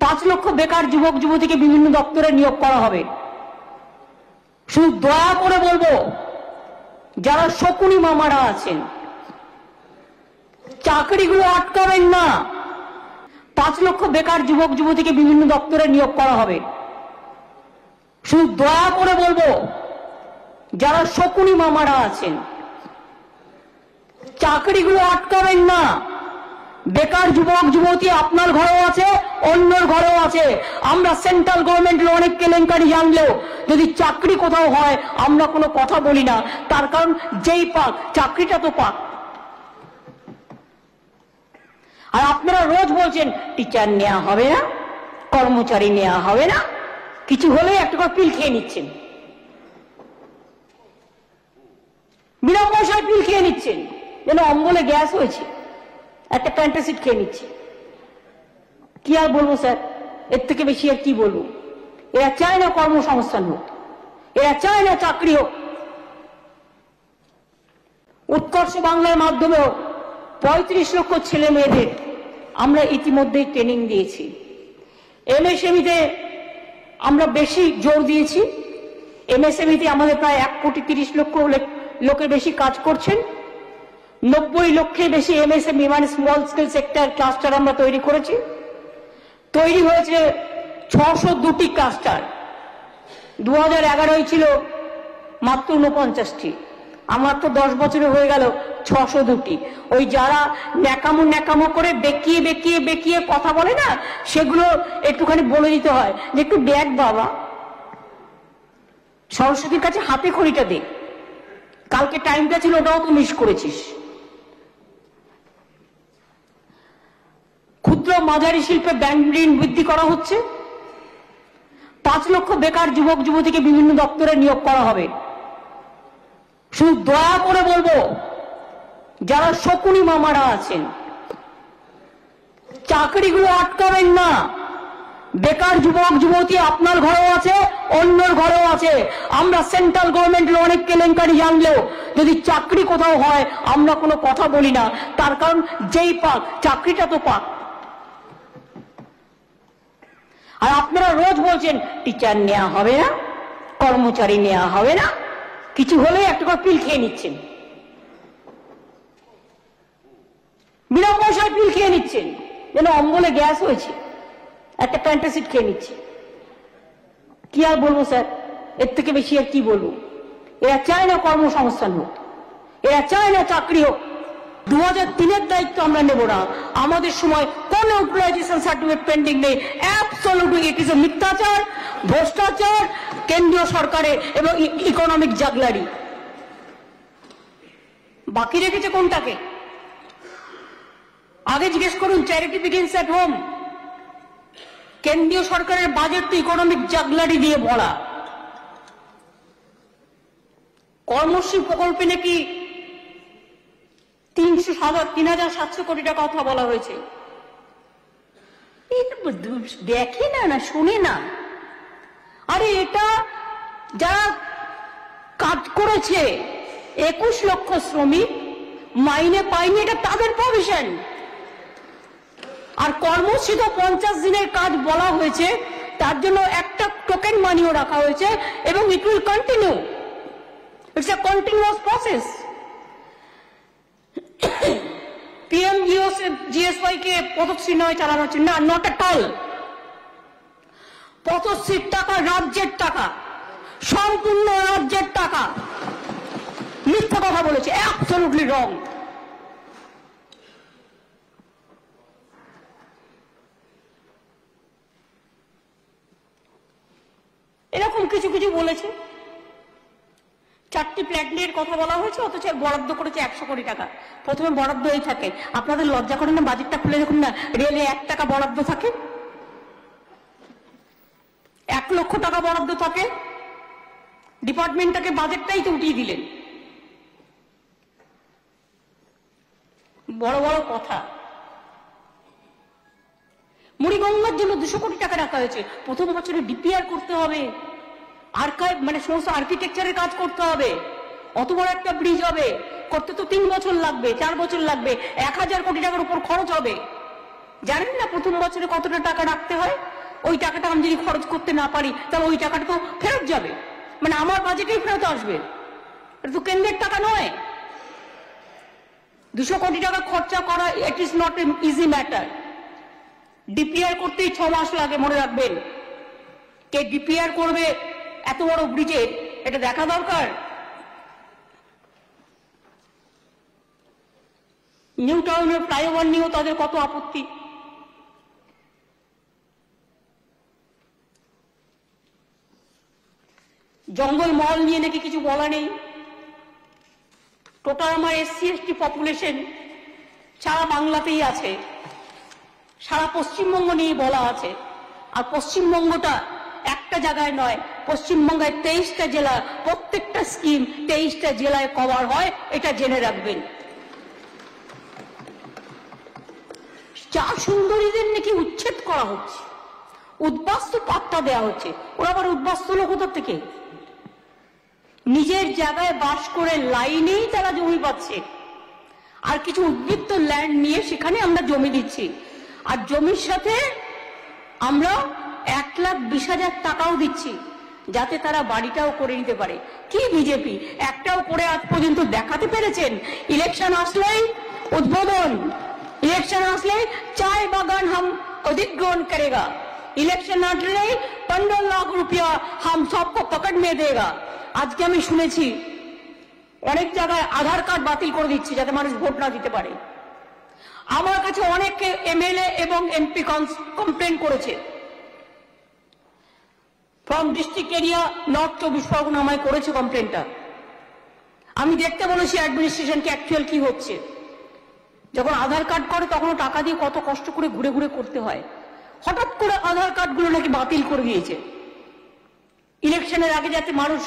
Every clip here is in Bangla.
5 লক্ষ বেকার যুবক যুবতীকে বিভিন্ন দপ্তরে নিয়োগ করা হবে। শুধু দয়া করে বলবো, যারা শকুনি মামারা আছেন চাকরিগুলো আটকাবেন না। 5 লক্ষ বেকার যুবক যুবতীকে বিভিন্ন দপ্তরে নিয়োগ করা হবে। শুধু দয়া করে বলবো, যারা শকুনি মামারা আছেন চাকরিগুলো আটকাবেন না। বেকার যুবক যুবতী আপনার ঘরেও আছে, অন্যর ঘরেও আছে। আমরা সেন্ট্রাল গভর্নমেন্টের অনেক কেলেঙ্কারি জানলেও যদি চাকরি কোথাও হয় আমরা কোনো কথা বলি না, তার কারণ যেই পাক চাকরিটা তো পাক। আর আপনারা রোজ বলছেন টিচার নেওয়া হবে না, কর্মচারী নেওয়া হবে না, কিছু হলে একটা করে পিল খেয়ে নিচ্ছেন, বিনা পয়সায় পিল খেয়ে নিচ্ছেন, যেন অম্বলে গ্যাস হয়েছে, একটা প্যান্টাসিড খেয়ে নিচ্ছে। কি আর বলবো স্যার, এর থেকে বেশি আর কি বলবো। এরা চায় না কর্মসংস্থান হোক, এরা চায় না চাকরি হোক। উৎকর্ষ বাংলার মাধ্যমেও 35 লক্ষ ছেলে মেয়েদের আমরা ইতিমধ্যেই ট্রেনিং দিয়েছি। এমএসএমইতে আমরা বেশি জোর দিয়েছি। এমএসএমইতে আমাদের প্রায় 1,30 লক্ষ লোকের বেশি কাজ করছেন। 90 লক্ষের বেশি এমএসএমই মানে স্মল স্কেল সেক্টর ক্লাস্টার আমরা তৈরি করেছি। তৈরি হয়েছে 602টি ক্লাস্টার। 2011 ছিল মাত্র 49টি। আমার তো 10 বছরে হয়ে গেল 602টি। ওই যারা ন্যাকামো করে বেকিয়ে বেকিয়ে বেকিয়ে কথা বলে না, সেগুলো একটুখানি বলে দিতে হয় যে একটু দেখ বাবা, সরস্বতীর কাছে হাতে খড়িটা দে, কালকে টাইমটা ছিল ওটাও তো মিস করেছিস। ক্ষুদ্র মাঝারি শিল্পে ব্যাংক ঋণ বৃদ্ধি করা হচ্ছে। 5 লক্ষ বেকার যুবক যুবতীকে বিভিন্ন দপ্তরে নিয়োগ করা হবে। শুধু দয়া করে বলবো, যারা শকুনি মামারা আছেন চাকরিগুলো আটকাবেন না। বেকার যুবক যুবতী আপনার ঘরেও আছে, অন্যর ঘরেও আছে। আমরা সেন্ট্রাল গভর্নমেন্টের অনেক কেলেঙ্কারি জানলেও যদি চাকরি কোথাও হয় আমরা কোনো কথা বলি না, তার কারণ যেই পাক চাকরিটা তো পাক। আর আপনারা রোজ বলছেন টিচার নেওয়া হবে না, কর্মচারী নেওয়া হবে না, কিছু হলে একটা করে পিল খেয়ে নিচ্ছেন, বিনা পয়সায় পিল খেয়ে নিচ্ছেন, যেন অম্বলে গ্যাস হয়েছে, একটা প্যান্টাসিড খেয়ে নিচ্ছে। কি আর বলবো স্যার, এর থেকে বেশি আর কি বলবো। এরা চায় না কর্মসংস্থান হোক, এরা চায় না চাকরি হোক। 2003-এর দায়িত্ব আমরা নেব না। আমাদের সময় কোন ইউটিলাইজেশন সার্টিফিকেট পেন্ডিং নেই। অ্যাবসলিউটলি ইট ইজ এ মিথ্যাচার, ভ্রষ্টাচার, কেন্দ্রীয় সরকারের এবং ইকোনমিক জাগলারি। বাকি রেখেছে কোনটাকে? আগে জিজ্ঞেস করুন, চ্যারিটি বিগিনস এট হোম। কেন্দ্রীয় সরকারের বাজেট তো ইকোনমিক জাগলারি দিয়ে ভরা। কর্মশ্রী প্রকল্পে নাকি 3,700 কোটি টাকা কথা বলা হয়েছে। দেখে না, না শুনে না। আরে এটা যারা কাজ করেছে 21 লক্ষ শ্রমিক মাইনে পায়নি, এটা তাদের প্রভিশন। আর কর্মশ্রী তো 50 দিনের কাজ বলা হয়েছে, তার জন্য একটা টোকেন মানিও রাখা হয়েছে এবং it will continue. It's a continuous process. PMGSY কে পদশ্রী নয় চালানো হচ্ছে না, নট এট অল। পদশ্রীর টাকা রাজ্যের টাকা, সম্পূর্ণ রাজ্যের টাকা। মিথ্যা কথা বলেছে, অ্যাবসলিউটলি রং। এরকম কিছু কিছু বলেছে। 4টি প্ল্যানের কথা বলা হয়েছে, অথচ বরাদ্দ করেছে 100 কোটি টাকা। প্রথমে বরাদ্দ এই থাকে, আপনাদের লজ্জা করে না? বাজেটটা খুলে দেখুন না, রেলে 1 টাকা বরাদ্দ থাকে, 1 লক্ষ টাকা বরাদ্দ থাকে। ডিপার্টমেন্টটাকে বাজেটটাই তো উঠিয়ে দিলেন। বড় বড় কথা। মুড়িগঙ্গার জন্য 200 কোটি টাকা রাখা হয়েছে। প্রথম বছরে ডিপিআর করতে হবে, আর্কাইভ মানে সমস্ত আর্কিটেকচারের কাজ করতে হবে। অত বড় একটা ব্রিজ হবে, করতে তো 3 বছর লাগবে, 4 বছর লাগবে, 1000 কোটি টাকার উপর খরচ হবে। জানেন না প্রথম বছরে কতটা টাকা রাখতে হয়? ওই টাকাটা আমি যদি খরচ করতে না পারি তাহলে ওই টাকাটা তো ফেরত যাবে, মানে আমার বাজেটেই ফেরত আসবে। এটা তো কেন্দ্রের টাকা নয়। 200 কোটি টাকা খরচা করা it is not a easy matter. DPR করতেই 6 মাস লাগে, মনে রাখবেন। কে ডিপিআর করবে এত বড় ব্রিজের, এটা দেখা দরকার। নিউ টাউনের ফ্লাইওভার নিয়েও তাদের কত আপত্তি। জঙ্গল মহল নিয়ে নাকি কিছু বলা নেই। টোটাল আমার SC/ST পপুলেশন সারা বাংলাতেই আছে, সারা পশ্চিমবঙ্গ নিয়ে বলা আছে। আর পশ্চিমবঙ্গটা একটা জায়গায় নয়, পশ্চিমবঙ্গের 23টা জেলা, প্রত্যেকটা স্কিম 23টা জেলায় কভার হয়, এটা জেনে রাখবেন। চা সুন্দরীদের নাকি উচ্ছেদ করা হচ্ছে, উদ্বাস্তু পাত্তা দেওয়া হচ্ছে। ওরা আবার উদ্বাস্তু হলো কোথা থেকে? নিজের জায়গায় বাস করে লাইনেই তারা জমি পাচ্ছে, আর কিছু উদ্বৃত্ত ল্যান্ড নিয়ে সেখানে আমরা জমি দিচ্ছি। আর জমির সাথে আমরা 1,20,000 টাকাও দিচ্ছি, যাতে তারা বাড়িটাও করে নিতে পারে। কি বিজেপি একটাও করে আজ পর্যন্ত দেখাতে পেরেছেন? ইলেকশন আসলেই উদ্বোধন, इलेक्शन আসলে चाय बागान हम अधिग्रहण करेगा, इलेक्शन আসলে 15 लाख रुपया हम सबको पकड़ में देगा। আজকে আমি শুনেছি অনেক জায়গায় আধার কার্ড বাতিল করে দিচ্ছে যাতে মানুষ ভোট না দিতে পারে। আমার কাছে অনেক MLA এবং MP কমপ্লেন করেছে। From district area north 24 Pargana আমায় করেছে কমপ্লেনটা। আমি দেখতে বলেছি অ্যাডমিনিস্ট্রেশনকে অ্যাকচুয়াল কি হচ্ছে। যখন আধার কার্ড করে তখন টাকা দিয়ে কত কষ্ট করে ঘুরে ঘুরে করতে হয়। হঠাৎ করে আধার কার্ডগুলো নাকি বাতিল করে দিয়েছে ইলেকশনের আগে, যাতে মানুষ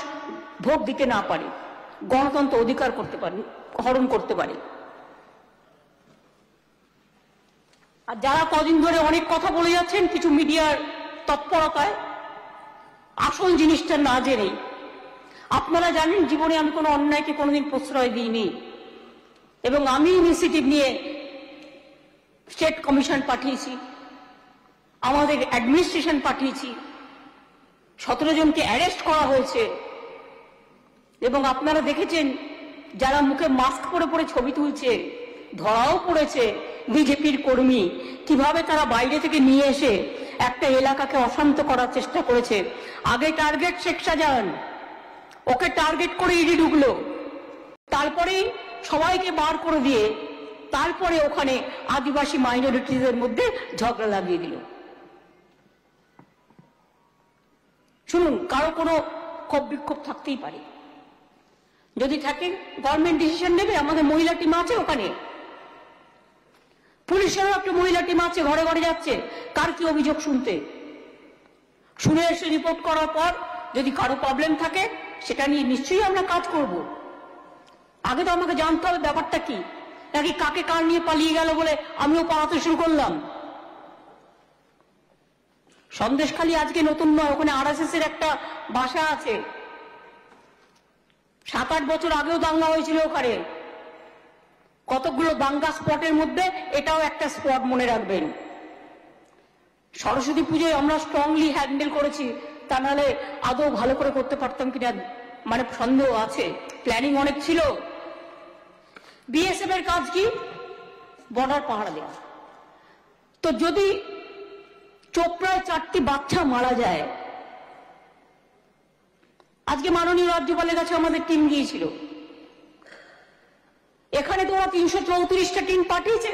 ভোট দিতে না পারে, গণতন্ত্র অধিকার করতে পারে, হরণ করতে পারে। আর যারা কদিন ধরে অনেক কথা বলে যাচ্ছেন কিছু মিডিয়ার তৎপরতায়, আসল জিনিসটা না জেনেই, আপনারা জানেন জীবনে আমি কোনো অন্যায়কে কোনোদিন প্রশ্রয় দিইনি, এবং আমি ইনিশিয়েটিভ নিয়ে স্টেট কমিশন পাঠিয়েছি, আমাদের অ্যাডমিনিস্ট্রেশন পাঠিয়েছি, 17 জনকে অ্যারেস্ট করা হয়েছে। এবং আপনারা দেখেছেন যারা মুখে মাস্ক পরে পরে ছবি তুলছে, ধরাও পড়েছে বিজেপির কর্মী, কিভাবে তারা বাইরে থেকে নিয়ে এসে একটা এলাকাকে অশান্ত করার চেষ্টা করেছে। আগে টার্গেট শেখ শাহজাহান, ওকে টার্গেট করে ইডি ঢুকলো, তারপরে সবাইকে বার করে দিয়ে তারপরে ওখানে আদিবাসী মাইনরিটিদের মধ্যে ঝগড়া লাগিয়ে দিল। শুনুন, কারো কোনো ক্ষোভ বিক্ষোভ থাকতেই পারে, যদি থাকে গভর্নমেন্ট ডিসিশন নেবে। আমাদের মহিলা টিম আছে ওখানে, পুলিশেরও একটা মহিলা টিম আছে, ঘরে ঘরে যাচ্ছে কার কি অভিযোগ শুনতে, শুনে এসে রিপোর্ট করার পর যদি কারো প্রবলেম থাকে সেটা নিয়ে নিশ্চয়ই আমরা কাজ করব। আগে তো আমাকে জানতে হবে ব্যাপারটা কি, নাকি কাকে কার নিয়ে পালিয়ে গেল বলে আমিও পালাতে শুরু করলাম। সন্দেশখালী আজকে নতুন নয়, ওখানে RSS এর একটা বাসা আছে, 7-8 বছর আগেও দাঙ্গা হয়েছিল ওখানে। কতগুলো দাঙ্গা স্পটের মধ্যে এটাও একটা স্পট, মনে রাখবেন। সরস্বতী পুজোয় আমরা স্ট্রংলি হ্যান্ডেল করেছি, তা নাহলে আদৌ ভালো করে করতে পারতাম কিনা মানে সন্দেহ আছে। প্ল্যানিং অনেক ছিল। BSF এর কাজ কি? বর্ডার পাহারা দেওয়া। তো যদি চোপড়ায় 4টি বাচ্চা মারা যায়, আজকে মাননীয় রাজ্যপালের কাছে আমাদের টিম গিয়েছিল, এখানে তো ওরা 334টা টিম পাঠিয়েছে।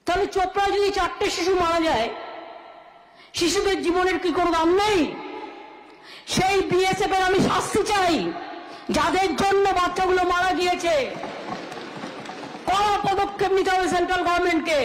তাহলে চোপড়ায় যদি 4টে শিশু মারা যায়, শিশুদের জীবনের কি কোনো দাম নেই? সেই BSF এর আমি শাস্তি চাই, যাদের জন্য বাচ্চাগুলো মারা গিয়েছে। কড়া পদক্ষেপ নিতে হবে সেন্ট্রাল গভর্নমেন্টকে।